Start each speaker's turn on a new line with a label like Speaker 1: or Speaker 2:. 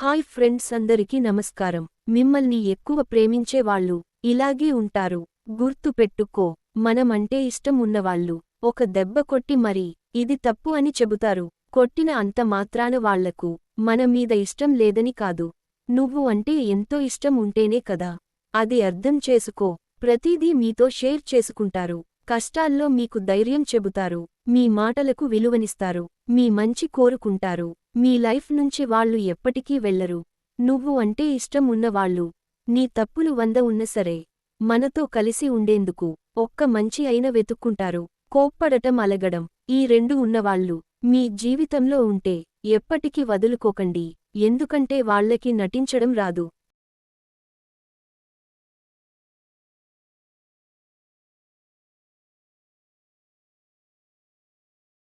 Speaker 1: Hi friends, అందరికీ నమస్కారం. మిమ్మల్ని ఎక్కువ ప్రేమించే వాళ్ళు ఇలాగే ఉంటారు. గుర్తు పెట్టుకో, మనమంటే ఇష్టం ఉన్నవాళ్ళు ఒక దెబ్బ కొట్టి మరీ ఇది తప్పు అని చెబుతారు. కొట్టిన అంత మాత్రాన వాళ్లకు మన మీద ఇష్టం లేదని కాదు. నువ్వు అంటే ఎంతో ఇష్టం ఉంటేనే కదా అది అర్థం చేసుకో. ప్రతిదీ మీతో షేర్ చేసుకుంటారు. కష్టాల్లో మీకు ధైర్యం చెబుతారు. మీ మాటలకు విలువనిస్తారు. మీ మంచి కోరుకుంటారు. మీ లైఫ్ నుంచి వాళ్ళు ఎప్పటికీ వెళ్లరు. నువ్వు అంటే ఇష్టం ఉన్నవాళ్ళు నీ తప్పులు 100 ఉన్న సరే మనతో కలిసి ఉండేందుకు ఒక్క మంచి అయిన వెతుక్కుంటారు. కోప్పడటం, అలగడం, ఈ రెండు ఉన్నవాళ్ళు మీ జీవితంలో ఉంటే ఎప్పటికీ వదులుకోకండి. ఎందుకంటే వాళ్ళకి నటించడం రాదు.